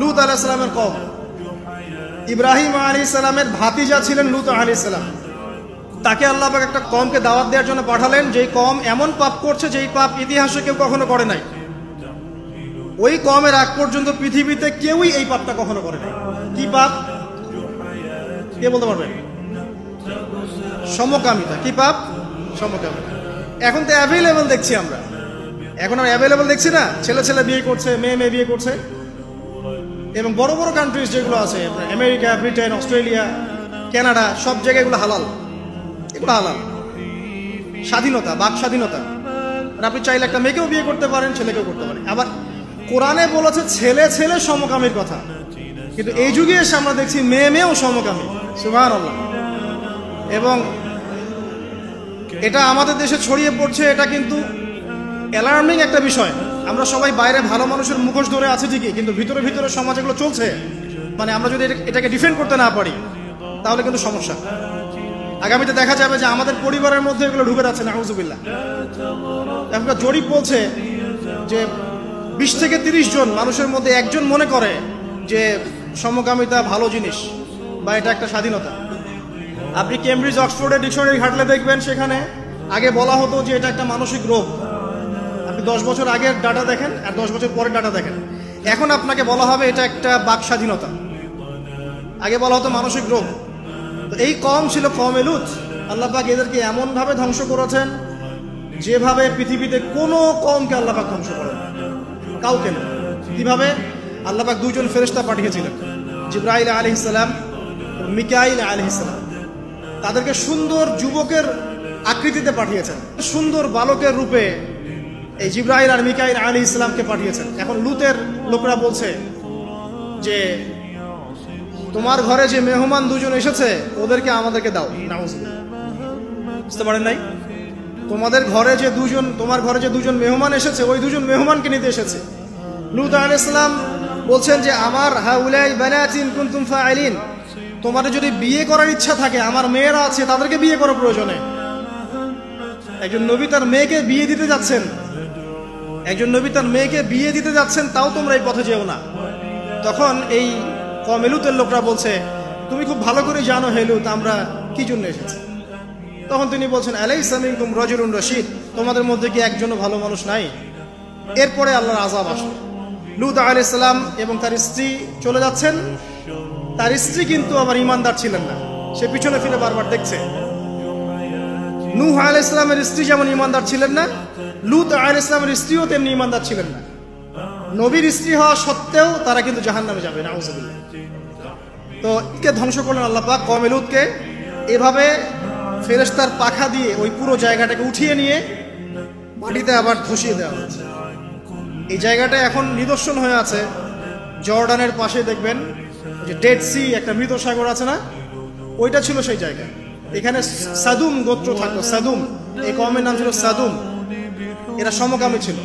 লূত আলাইহিস সালামের কওম। ইব্রাহিম আলাইহিস সালামের ভাতিজা ছিলেন লূত আলাইহিস সালাম। তাকে আল্লাহ পাক একটা কওমকে দাওয়াত দেওয়ার জন্য পাঠালেন, যেই কওম এমন পাপ করছে যেই পাপ ইতিহাসে কেউ কখনো করে নাই। ওই কওমের আগ পর্যন্ত পৃথিবীতে কেউই এই পাপটা কখনো করে নাই। কি পাপ? কে বলতে পারবেন? সমকামিতা। কি পাপ? সমকামিতা। এখন তো অ্যাভেলেবল দেখছি আমরা, এখন আমরা অ্যাভেলেবল দেখছি না, ছেলে ছেলে বিয়ে করছে, মেয়ে মেয়ে বিয়ে করছে। এবং বড় বড় কান্ট্রিজ যেগুলো আছে, আমেরিকা, ব্রিটেন, অস্ট্রেলিয়া, কানাডা, সব জায়গায় এগুলো হালাল। এগুলো হালাল। স্বাধীনতা, বাক স্বাধীনতা। আর আপনি চাইলে একটা মেয়েকেও বিয়ে করতে পারেন, ছেলেকেও করতে পারেন। আবার কোরআনে বলেছে ছেলে ছেলে সমকামীর কথা, কিন্তু এই যুগে এসে আমরা দেখছি মেয়ে মেয়েও সমকামী। সুবহানাল্লাহ। এবং এটা আমাদের দেশে ছড়িয়ে পড়ছে, এটা কিন্তু অ্যালার্মিং একটা বিষয়। আমরা সবাই বাইরে ভালো মানুষের মুখোশ ধরে আছে ঠিকই, কিন্তু ভিতরে ভিতরে সমাজ এগুলো চলছে। মানে আমরা যদি এটাকে ডিফেন্ড করতে না পারি তাহলে কিন্তু সমস্যা। আগামীতে দেখা যাবে যে আমাদের পরিবারের মধ্যে এগুলো ঢুকে যাচ্ছে, নাউজুবিল্লাহ। এখনকার জরিপ বলছে যে 20 থেকে 30 জন মানুষের মধ্যে একজন মনে করে যে সমকামিতা ভালো জিনিস বা এটা একটা স্বাধীনতা। আপনি কেমব্রিজ, অক্সফোর্ডের ডিকশনারি ঘাটলে দেখবেন সেখানে আগে বলা হতো যে এটা একটা মানসিক রোগ। আপনি 10 বছর আগের ডাটা দেখেন আর 10 বছর পরের ডাটা দেখেন, এখন আপনাকে বলা হবে এটা একটা বাক স্বাধীনতা। আগে বলা হতো মানসিক রোগ। তো এই কওম ছিল কওমে লূত। আল্লাহ পাক এদেরকে এমন ভাবে ধ্বংস করেছেন যেভাবে পৃথিবীতে কোনো কওমকে আল্লাহ পাক ধ্বংস করেন, কাউকে না। কিভাবে? আল্লাহ পাক 2 জন ফেরেশতা পাঠিয়েছিলেন, জিবরাইল আলাইহিস সালাম এবং মিকাইল আলাইহিস সালাম। তাদেরকে সুন্দর যুবকের আকৃতিতে পাঠিয়েছেন, সুন্দর বালকের রূপে এই জিবরাইল আর মিকাইল আলাইহিস সালামকে পাঠিয়েছেন। এখন লূতের লোকরা বলছে যে তোমার ঘরে যে মেহমান 2 জন এসেছে ওদেরকে আমাদেরকে দাও। নাউজুবিল্লাহ। বুঝতে পারেন নাই? তোমার ঘরে যে 2 জন মেহমান এসেছে, ওই 2 জন মেহমানকে নিতে এসেছে। লূত আলাইহিস সালাম বলছেন যে আমার হাউলাই বানাতিন কুনতুম ফাইলিন, তোমাদের যদি বিয়ে করার ইচ্ছা থাকে, আমার মেয়েরা আছে, তাদেরকে বিয়ে করো প্রয়োজনে। একজন নবী তার মেয়েকে বিয়ে দিতে যাচ্ছেন, তাও তোমরা এই পথে যেও না। তখন এই কওমে লূতের লোকরা বলছে তুমি খুব ভালো করে জানো হে লূত আমরা কি জন্য এসেছি। তখন তিনি বলছেন আলাইসা মিনকুম রাজুলুন রাশীদ, তোমাদের মধ্যে কি একজনও ভালো মানুষ নাই? এরপরে আল্লাহর আযাব আসে। লূত আলাইহিস সালাম এবং তার স্ত্রী চলে যাচ্ছেন। তার স্ত্রী কিন্তু আবার ঈমানদার ছিলেন না, সে পিছনে ফিরে বারবার দেখছে। নূহ আলাইহিস সালামের স্ত্রী যেমন ঈমানদার ছিলেন না, লূত আলাইহিস সালামের স্ত্রীও তেমনি ঈমানদার ছিলেন না। নবীর স্ত্রী হওয়া সত্ত্বেও তারা কিন্তু জাহান্নামে যাবে, নাউজুবিল্লাহ। তো কে ধ্বংস করলেন আল্লাহ পাক? কওমে লূতকে এভাবে ফেরেশতার পাখা দিয়ে ওই পুরো জায়গাটাকে উঠিয়ে নিয়ে মাটিতে আবার ধসিয়ে দেওয়া হয়েছে। এই জায়গাটা এখন নিদর্শন হয়ে আছে। জর্ডানের পাশে দেখবেন যে ডেড সি, একটা মৃত সাগর আছে না, ওইটা ছিল সেই জায়গা। এখানে সাদুম গোত্র থাকতো। সাদুম, এই কওমের নাম ছিল সাদুম। এরা সমকামী ছিল।